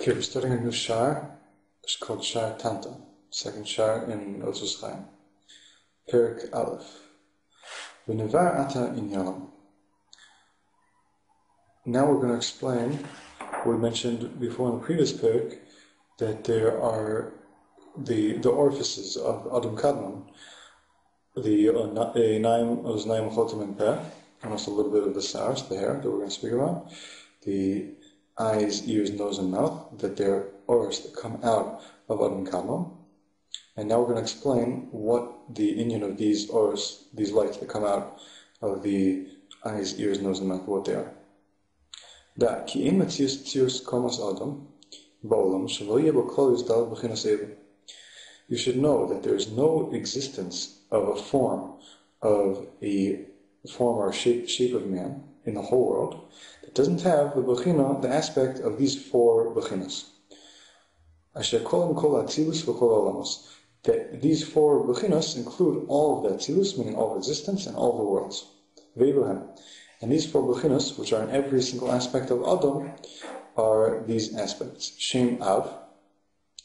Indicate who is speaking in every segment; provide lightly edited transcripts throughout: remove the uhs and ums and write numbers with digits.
Speaker 1: Okay, we're starting a new shar. It's called Shar Tanta, second shar in Otzros Chaim. Perik Aleph. V'nevar ata inyanam. Now we're going to explain what we mentioned before in the previous perik, that there are the orifices of Adam Kadmon, the Naim Chotim and Peh, and also a little bit of the Sars, the hair that we're going to speak about, the eyes, ears, nose, and mouth, that they're oris that come out of Adam Kadmon. And now we're going to explain what the inyan of these oris, these lights that come out of the eyes, ears, nose, and mouth, what they are. Da ki ein metzius tzius komas Adam ba'olam shelo yeh bo kol yuzdal b'chinas evu. You should know that there is no existence of a form or shape of man in the whole world that doesn't have the bechina, the aspect of these four bechinas. Asher kolam kol atzilus v'kol olamos. That these four bechinas include all of the atzilus, meaning all of existence and all the worlds. Veiluhem. And these four bechinas, which are in every single aspect of Adam, are these aspects. Shem Av,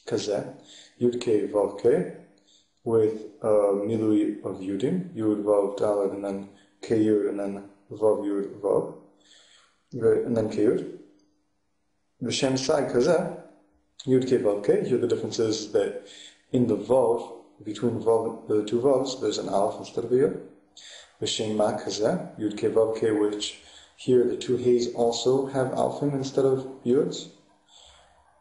Speaker 1: Kazeh, Yud Kei Vav Kei, with Milui of Yudim, Yud Vav Daled, and then Kei Yud, and then Vav Yud Vav, and then Kei Yud. V'Shem Sai Kazeh, Yud Kei Vav Kei. Here the difference is that in the Vav, between the two Vavs, there's an Aleph instead of a Yud. V'Shem Ma Kazeh, Yud Kei Vav Kei, which here the two Heys also have Alphim instead of Yuds.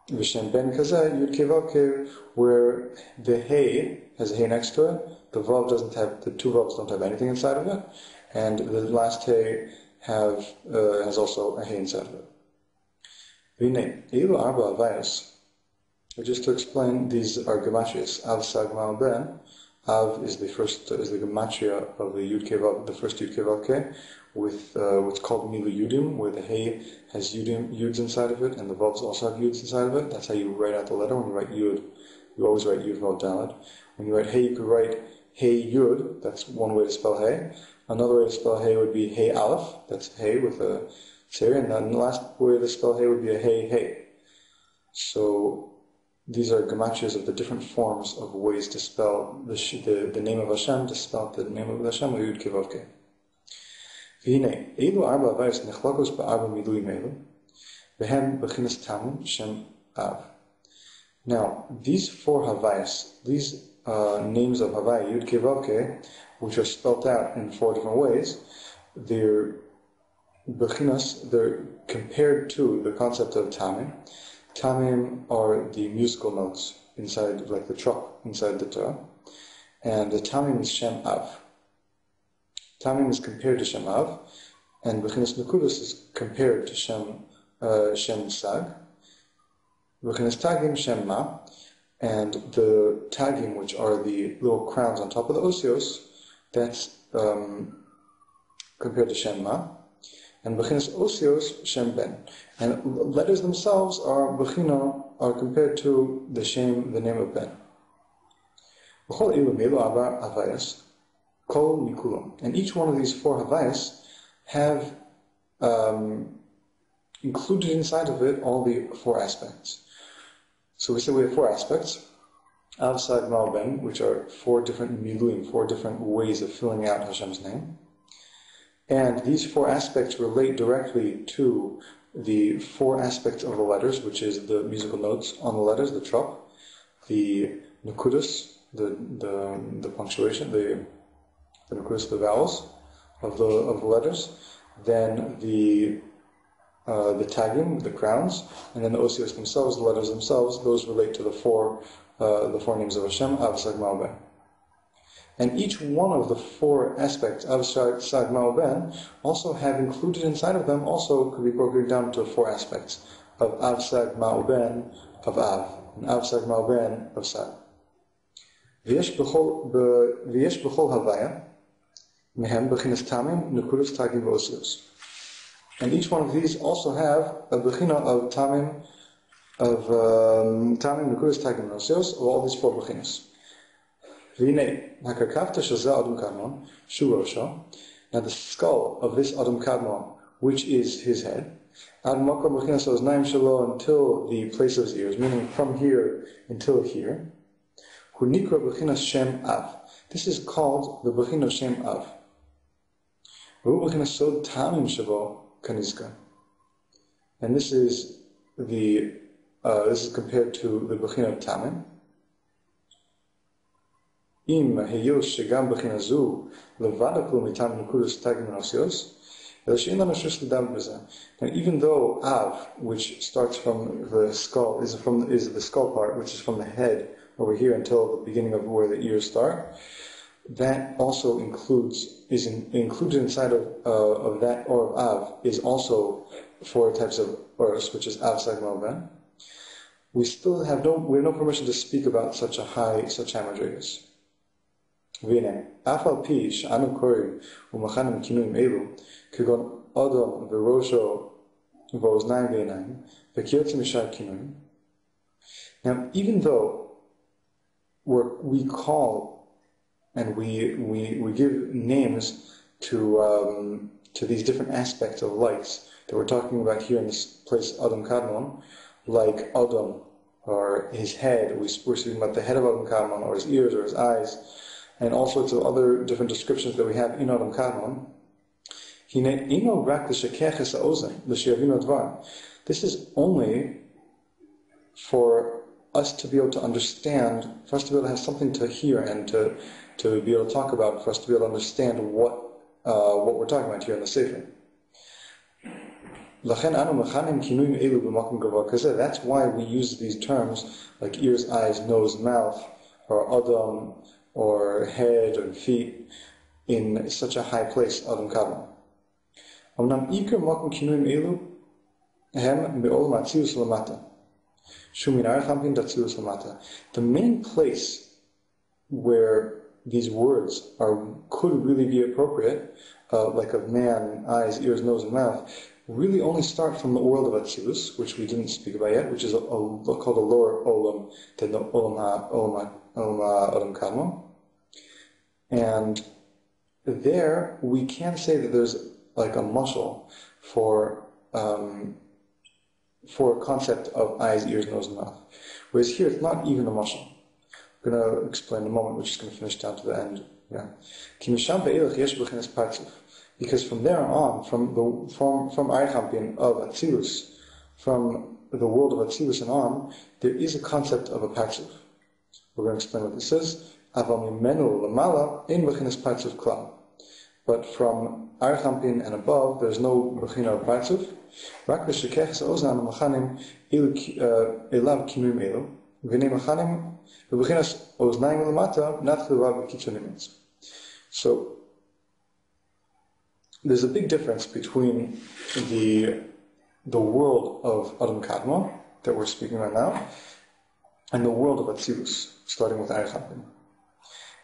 Speaker 1: V'Shem Ben Kazeh, Yud Kei Vav Kei, where the Hey has a Hey next to it, the Vav doesn't have, the two Vavs don't have anything inside of it, and the last Hey has also a Hey inside of it. V'nei, Eilu Arba Avayos. Just to explain, these are gematrias. Av Sag Mal Ben. Av is the gematria of the Yud Kei Vav, the first Yud Kei Vav Kei, with what's called Milu Yudim, where the Hey has Yuds inside of it, and the Vavs also have Yuds inside of it. That's how you write out the letter. When you write Yud, you always write Yud Vav Daled. When you write Hey, you could write Hey Yud. That's one way to spell Hey. Another way to spell Hey would be Hey Aleph. That's Hey with a Tzir, and then the last way to spell Hey would be a Hey Hey. So these are gematrias of the different forms of ways to spell the name of Hashem, to spell the name of Hashem, Yud Kei Vav Kei. V'hinei, eilu arba avayos nechlakos ba'arba miluim elu, v'hem bechinas tamim shem av. Now, these four havayas, these names of Havaya, Yud Kei Vav Kei, which are spelled out in four different ways, they're bechinas, they're compared to the concept of tamim. Tamim are the musical notes inside, like the trop inside the Torah, and the tamim is Shem Av. Tamim is compared to Shem Av, and Bechinas Nekudas is compared to Shem Sag. Bechinas Tagim Shem Ma, and the Tagim, which are the little crowns on top of the osios, that's compared to Shem Ma. And Bechinas Osios Shem Ben. And letters themselves are Bechina, are compared to the Shem, the name of Ben. And each one of these four Havayas have included inside of it all the four aspects. So we say we have four aspects. Av Sag Mal Ben, which are four different miluim, four different ways of filling out Hashem's name. And these four aspects relate directly to the four aspects of the letters, which is the musical notes on the letters, the trop, the nekudas, the punctuation, the nekudas, the vowels of the letters, then the tagim, the crowns, and then the osios themselves, the letters themselves. Those relate to the four names of Hashem, Av Sag Mal Ben. And each one of the four aspects of Sag Mal Ben also have included inside of them, also could be broken down to four aspects of Av Sag Mal Ben of Av, and Av Sag Mal Ben of Sag. V'yesh b'chol havaya mehem bechinas tamim nekudas tagim v'osios. And each one of these also have a bechina of tamim, nekudas tagim v'osios, of all these four bechinas. Now the skull of this Adam Kadmon, which is his head, Ad makom b'chinas oznaim shelo, until the place of his ears, meaning from here until here. Hu nikra b'chinas shem av. This is called the b'chinas shem av. Hu b'chinas sod tamim shelo kanizka. And this is compared to the b'china of tamim. Im heyos shegam b'china zu levada kol mitam nukudas tagim nosios. Now, even though Av, which starts from the skull, is the skull part, which is from the head over here until the beginning of where the ears start, that also included inside of that or of Av is also 4 types of Urs, which is Av, Sag, Mal, Ben. We have no permission to speak about such high madrigas. והנה, אף על פי שאנו קוראים ומכנים כינויים אלו, כגון אדום וראשו ואוזניים ועיניים, וכיוצא משאר כינויים. Now, even though we call and we give names to these different aspects of lights that we're talking about here in this place, Adam Kadmon, like Adam, or his head, we're speaking about the head of Adam Kadmon, or his ears, or his eyes, and all sorts of other different descriptions that we have in Adam Kadmon. This is only for us to be able to understand, for us to be able to have something to hear and to be able to talk about, for us to be able to understand what we're talking about here in the Sefer. That's why we use these terms like ears, eyes, nose, mouth, or Adam, or head or feet in such a high place, Adam Kabbalah. The main place where these words could really be appropriate, like of man, eyes, ears, nose, and mouth, really only start from the world of Atzilus, which we didn't speak about yet, which is called a lower Olam than the Olam Adam Kadmon. And there we can say that there's like a muscle for a concept of eyes, ears, nose, and mouth. Whereas here it's not even a muscle. I'm going to explain in a moment, we're just going to finish down to the end. Yeah. Because from there on, from Aychampin of Atzilus, from the world of Atzilus and on, there is a concept of a patzuf. We're going to explain what this is. But from Aychampin and above, there's no b'china of patzuf. So there's a big difference between the world of Adam Kadmon that we're speaking about now and the world of Atzilus, starting with Aychampin.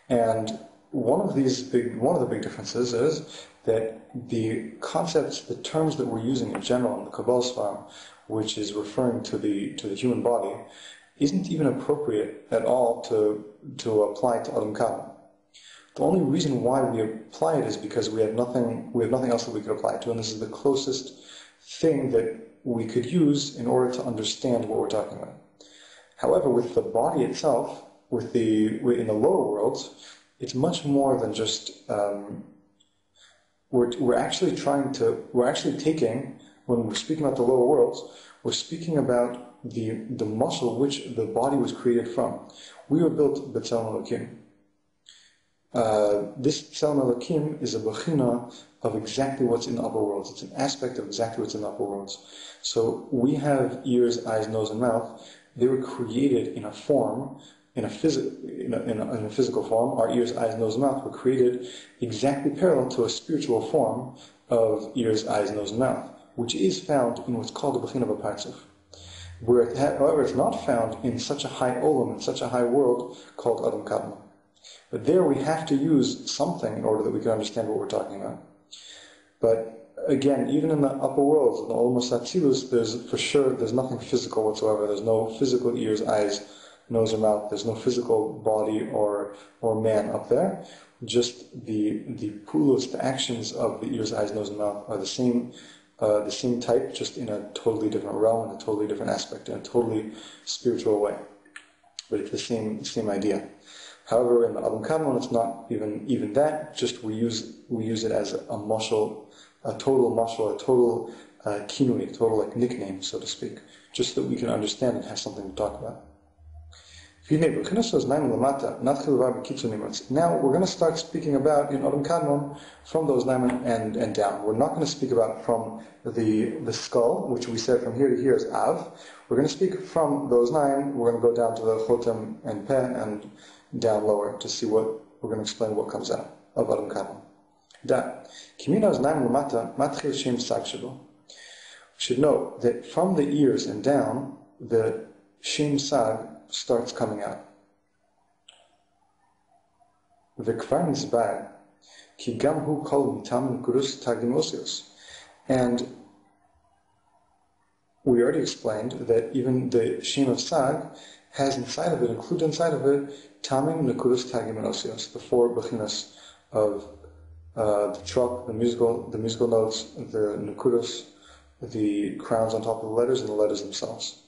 Speaker 1: And one of the big differences is that the concepts, the terms that we're using in general in the Kabbalah form, which is referring to the human body, isn't even appropriate at all to apply to Adam Kadmon. The only reason why we apply it is because we have nothing else that we could apply it to, and this is the closest thing that we could use in order to understand what we're talking about. However, with the body itself, in the lower worlds, it's much more than just we're actually taking, when we're speaking about the lower worlds, we're speaking about the muscle which the body was created from. We were built b'tzelem Elokim. This b'tzelem Elokim is a b'china of exactly what's in the upper worlds. It's an aspect of exactly what's in the upper worlds. So we have ears, eyes, nose, and mouth. They were created in a form, in a physical form. Our ears, eyes, nose, and mouth were created exactly parallel to a spiritual form of ears, eyes, nose, and mouth, which is found in what's called the b'china of a patzuf. However, it's not found in such a high olam, in such a high world called Adam Kadmon. But there we have to use something in order that we can understand what we're talking about. But again, even in the upper worlds, in the Olam Atzilus, there's nothing physical whatsoever. There's no physical ears, eyes, nose, or mouth. There's no physical body or man up there. Just the pulos, the actions of the ears, eyes, nose, and mouth are the same the same type, just in a totally different realm, in a totally different aspect, in a totally spiritual way. But it's the same idea. However, in the Adam Kadmon, it's not even that. Just we use it as a mashal, a total mashal, a total kinui, a total like nickname, so to speak, just so that we can understand and have something to talk about. Now we're going to start speaking about in Adam Kadmon from those naiman and down. We're not going to speak about from the skull, which we said from here to here is Av. We're going to speak from those nine. We're going to go down to the Chotem and Peh and down lower to see what we're going to explain what comes out of Adam Kadmon. We should know that from the ears and down, the Shem Sag starts coming out. And we already explained that even the Shem of Sag has inside of it, included inside of it, Tamim, Nekudos, Tagim, and Osios, the four bechinas of the trop, the musical notes, the Nekudos, the crowns on top of the letters, and the letters themselves.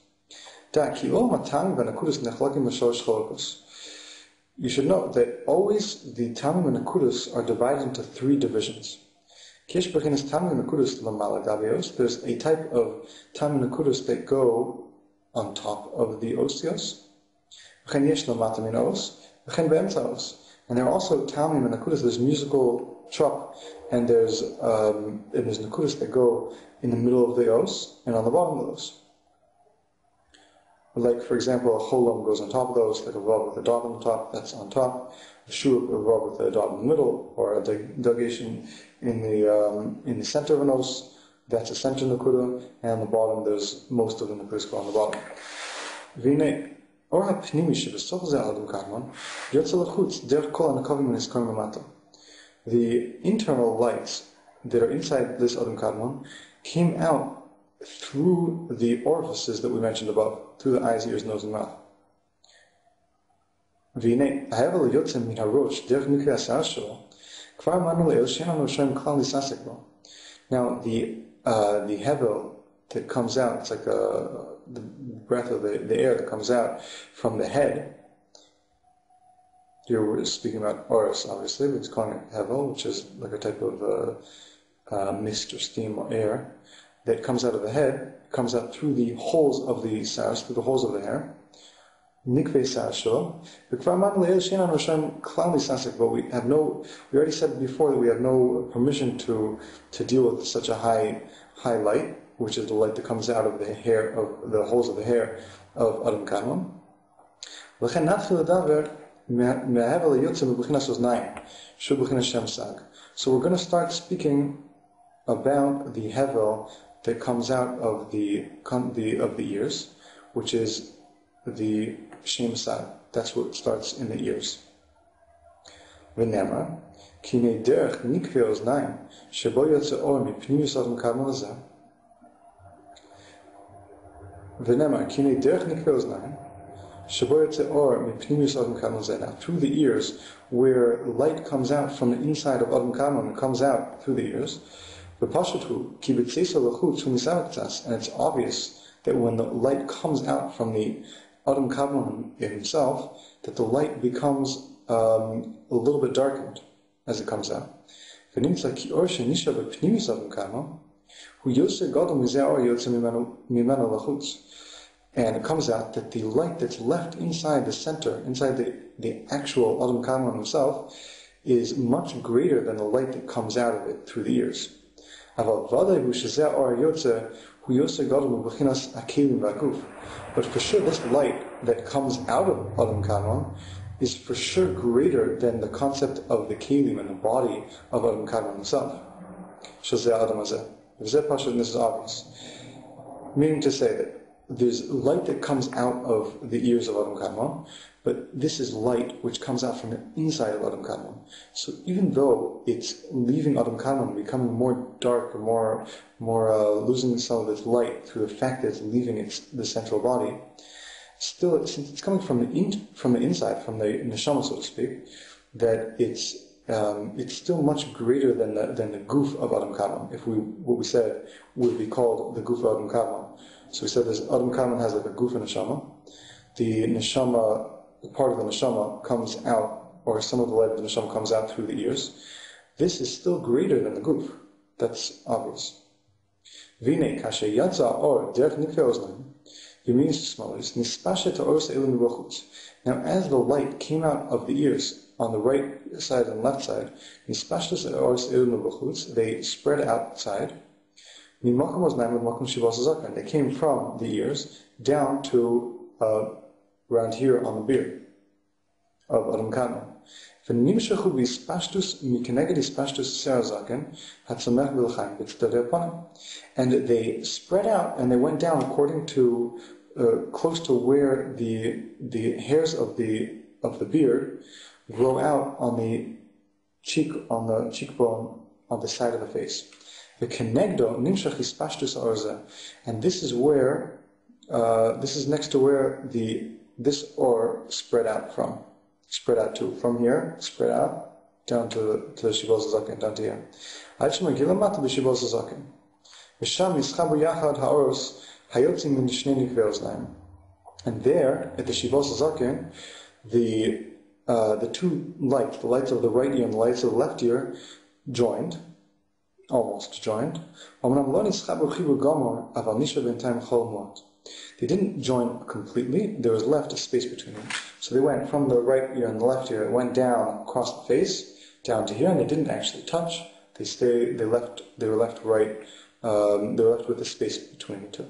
Speaker 1: You should know that always the Tamim and Nekudos are divided into three divisions. There's a type of Tamim and Nekudos that go on top of the Osios. And there are also Tamim and Nekudos. There's musical trop, and there's Nekudos that go in the middle of the Os and on the bottom of the Os. Like, for example, a cholam goes on top of those, like a vav with a dot on the top, that's on top. A shuruk, a vav with a dot in the middle, or a degation in the center of an os, that's a center nekuda, and on the bottom there's most of the nekudas go on the bottom. V'nei, or ha'pnimi shebesoch ze adam kadmon, yotze lachutz derech kol ha'nekavim v'niskom lamata. The internal lights that are inside this adam kadmon came out through the orifices that we mentioned above, through the eyes, ears, nose, and mouth. Now, the hevel that comes out, it's like the breath of the air that comes out from the head. Here we're speaking about oris, obviously, but it's calling it hevel, which is like a type of mist or steam or air that comes out of the head, comes out through the holes of the saras, through the holes of the hair. But we already said before that we have no permission to deal with such a high light, which is the light that comes out of the hair, of the holes of the hair of Adam Kadmon. So we're going to start speaking about the hevel that comes out of the ears, which is the Shem Sag. That's what starts in the ears. V'nema, kinei derech nikve oznaim, shebo yotze or mipnimis adam kadmon hazeh. V'nema, kinei derech nikve oznaim, shebo yotze or mipnimis adam kadmon hazeh. Now, through the ears, where light comes out from the inside of Adam Kadmon, it comes out through the ears. And it's obvious that when the light comes out from the Adam Kadmon himself, that the light becomes a little bit darkened as it comes out. And it comes out that the light that's left inside the center, inside the actual Adam Kadmon himself, is much greater than the light that comes out of it through the ears. But for sure, this light that comes out of Adam Kadmon is for sure greater than the concept of the kelim and the body of Adam Kadmon himself. This is obvious. Meaning to say that there's light that comes out of the ears of Adam Kadmon, but this is light which comes out from the inside of Adam Kadmon. So even though it's leaving Adam Kadmon, becoming more dark or more losing some of its light through the fact that it's leaving the central body, still, since it's coming from the inside, from the neshama, so to speak, that it's it's still much greater than the goof of Adam Kadmon. What we said would be called the goof of Adam Kadmon. So we said this Adam Kadmon has like a goof and neshama. The neshama, part of the neshama comes out, or some of the light of the neshama comes out through the ears. This is still greater than the goof. That's obvious. Vine kashe yatza or derech nikve oznan. Now, as the light came out of the ears on the right side and left side, they spread outside. They came from the ears down to around here on the beard of Adam Kadmon. And they spread out and they went down according to close to where the hairs of the beard grow out on the cheekbone on the side of the face. And this is where this is next to where this or spread out to. From here, spread out down to the Shivos Zaken, down to here. And there, at the Shivos Zaken, the two lights, the lights of the right ear and the lights of the left ear, joined, almost joined. They didn't join completely, there was left a space between them. So they went from the right ear and the left ear, it went down across the face, down to here, and they didn't actually touch. They were left with a space between the two.